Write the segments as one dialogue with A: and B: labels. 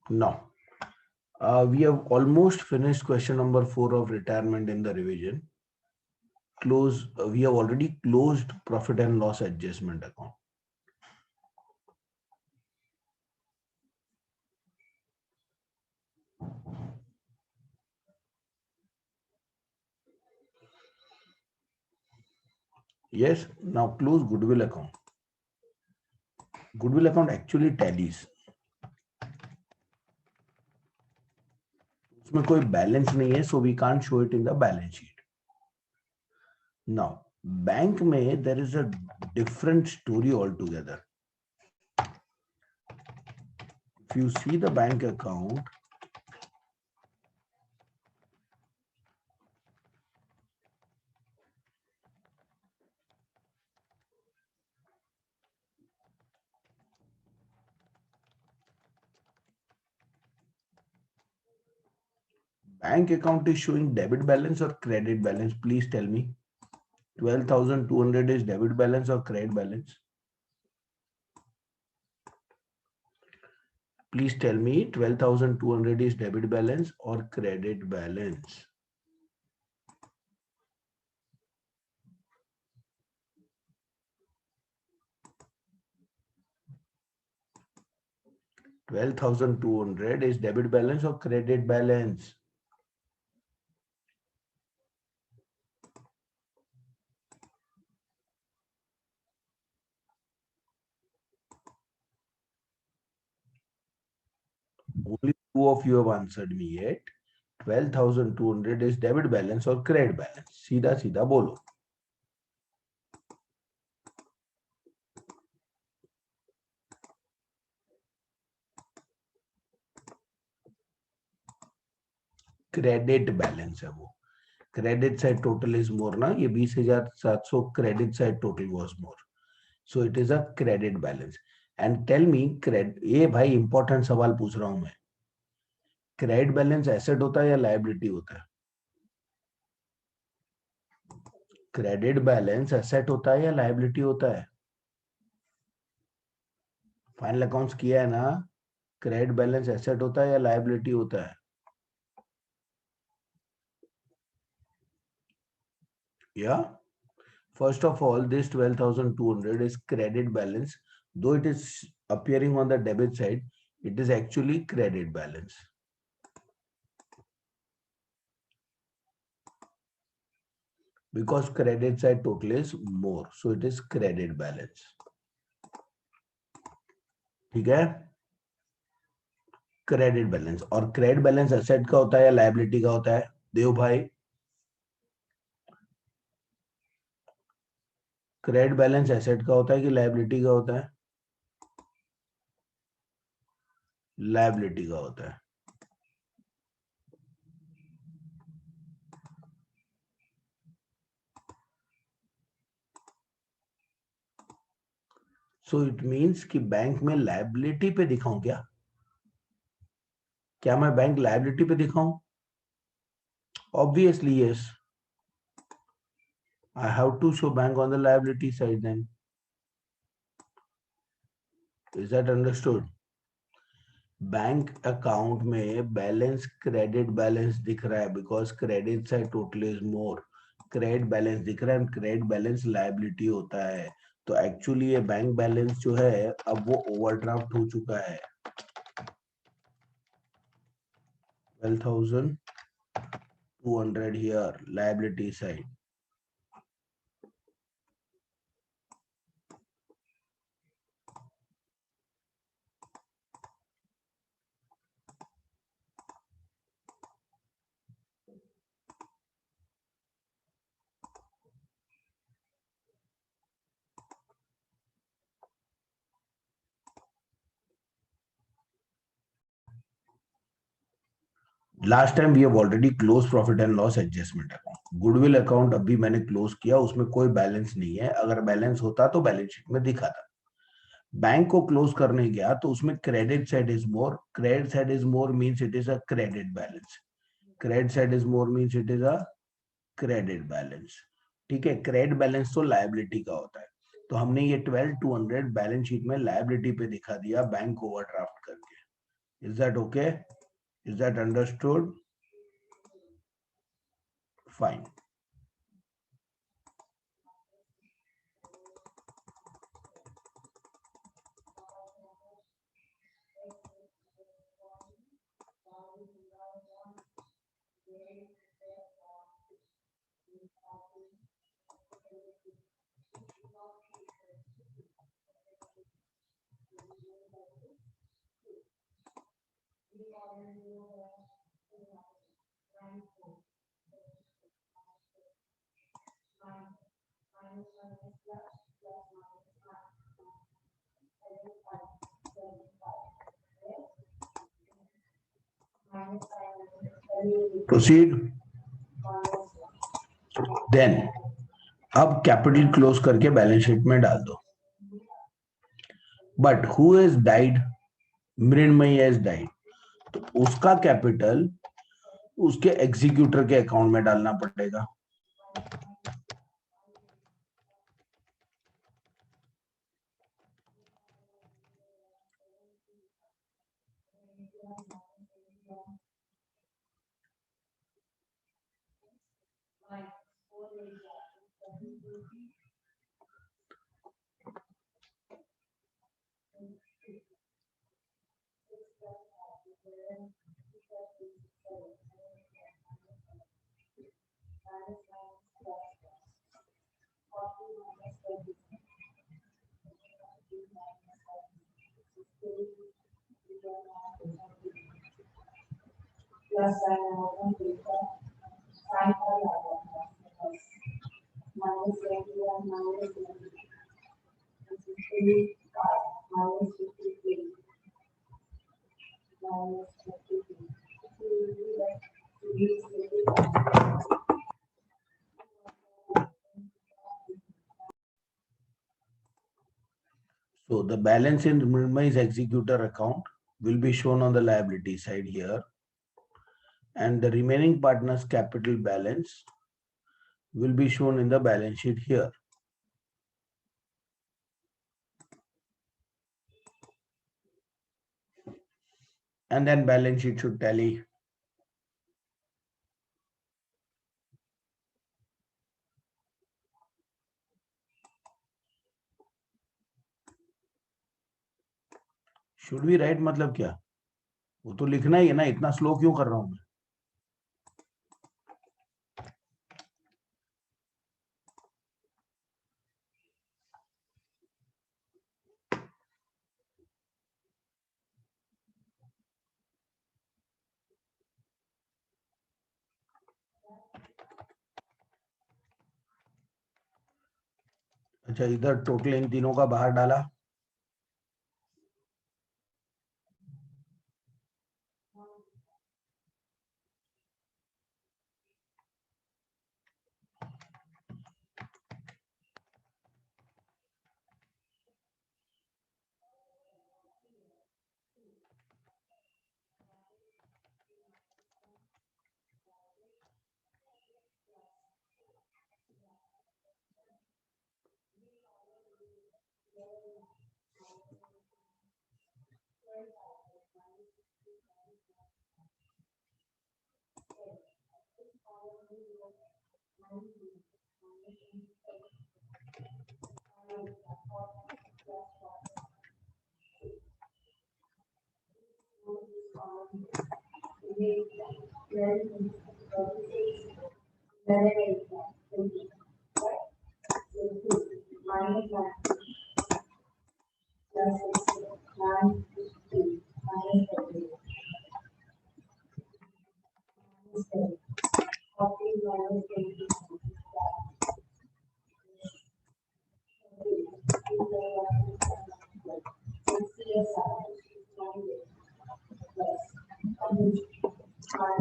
A: Now, we have almost finished question number 4 of retirement in the revision. We have already closed profit and loss adjustment account. Yes, now close goodwill account. Goodwill account actually tallies. उसमें कोई balance नहीं है, so we can't show it in the balance sheet. Now, bank में there is a different story altogether. If you see the bank account, bank account is showing debit balance or credit balance. Please tell me. 12,200 is debit balance or credit balance? Please tell me 12,200 is debit balance or credit balance? $12,200 is debit balance or credit balance? Only two of you have answered me yet. 12,200 is debit balance or credit balance? सीधा सीधा बोलो. Credit balance है वो. Credit side total is more ना, ये 20,700 credit side total was more, so it is a credit balance. And tell me credit, ये भाई important सवाल पूछ रहा हूं मैं, क्रेडिट बैलेंस एसेट होता है या लायबिलिटी होता है? क्रेडिट बैलेंस एसेट होता है या लायबिलिटी होता है? फाइनल अकाउंट्स किया है ना, क्रेडिट बैलेंस एसेट होता है या लायबिलिटी होता है? Yeah. First of all, this 12,200 is credit balance. Though it is appearing on the debit side, it is actually credit balance. Because credit side total is more, so it is credit balance. ठीक है? Credit balance. और credit balance asset का होता है या liability का होता है? देव भाई, क्रेडिट बैलेंस एसेट का होता है कि लायबिलिटी का होता है? लायबिलिटी का होता है. सो इट मींस कि बैंक में लायबिलिटी पे दिखाऊं क्या? क्या मैं बैंक लायबिलिटी पे दिखाऊं? Obviously, yes. I have to show bank on the liability side then. Is that understood? Bank account में बैलेंस क्रेडिट बैलेंस दिख रहा है because credit side total is more. Credit balance दिख रहा है, क्रेडिट बैलेंस लायबिलिटी होता है. तो एक्चुअली ये बैंक बैलेंस जो है अब वो ओवरड्राफ्ट हो चुका है. 12,200 here liability side. Last time we have already close profit and loss adjustment account. Goodwill account अभी मैंने क्लोज किया, उसमें कोई बैलेंस नहीं है. अगर बैलेंस होता तो बैलेंस शीट में दिखाता. बैंक को क्लोज करने गया तो उसमें credit side is more. Credit side is more means it is a credit balance. Credit side is more means it is a credit balance. ठीक है, क्रेडिट बैलेंस तो लायबिलिटी का होता है. तो हमने ये 12,200 बैलेंस शीट में लायबिलिटी पे दिखा दिया बैंक ओवरड्राफ्ट करके. Is that okay? Is that understood? Fine. Proceed. Then अब कैपिटल क्लोज करके बैलेंस शीट में डाल दो. But who is died? Mrinmayi has died. तो उसका कैपिटल उसके एग्जीक्यूटर के अकाउंट में डालना पड़ेगा. So the balance in Mrunmay's executor account will be shown on the liability side here, and the remaining partner's capital balance will be shown in the balance sheet here. And then balance sheet should tally. Should we write मतलब क्या? वो तो लिखना ही है ना, इतना slow क्यों कर रहा हूं मैं? अच्छा, इधर टोटल इन तीनों का बाहर डाला.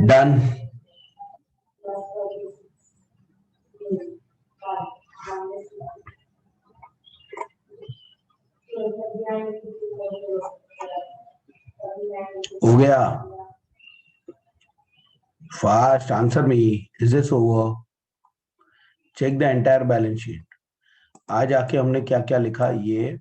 A: Done. हो गया. Fast, answer me. Is this over? Check the entire balance sheet. आज आके हमने क्या क्या लिखा? ये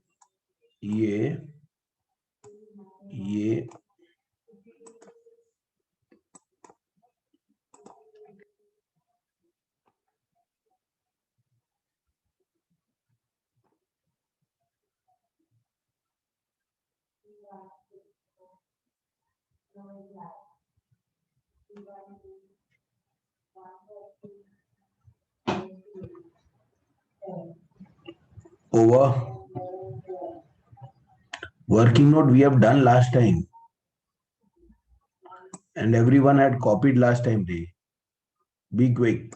A: Over. Working note we have done last time, and everyone had copied last time. Be quick.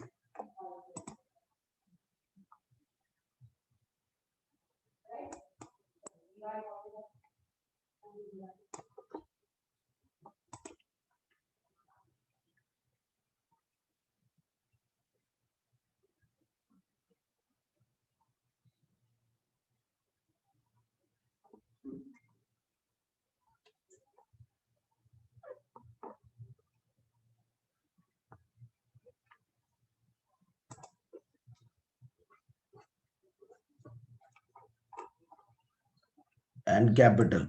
A: And capital.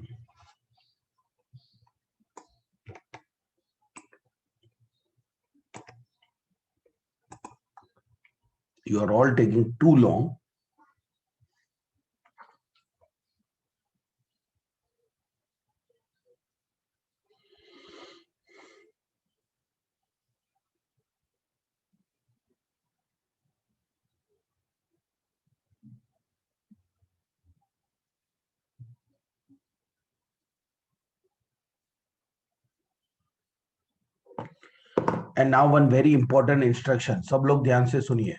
A: You are all taking too long. And now one very important instruction. सब लोग ध्यान से सुनिए.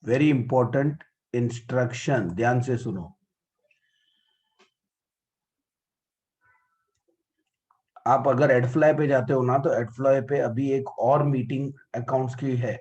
A: Very important instruction. ध्यान से सुनो. आप अगर एडफ्लाई पे जाते हो ना, तो एडफ्लाई पे अभी एक और मीटिंग अकाउंट्स की है.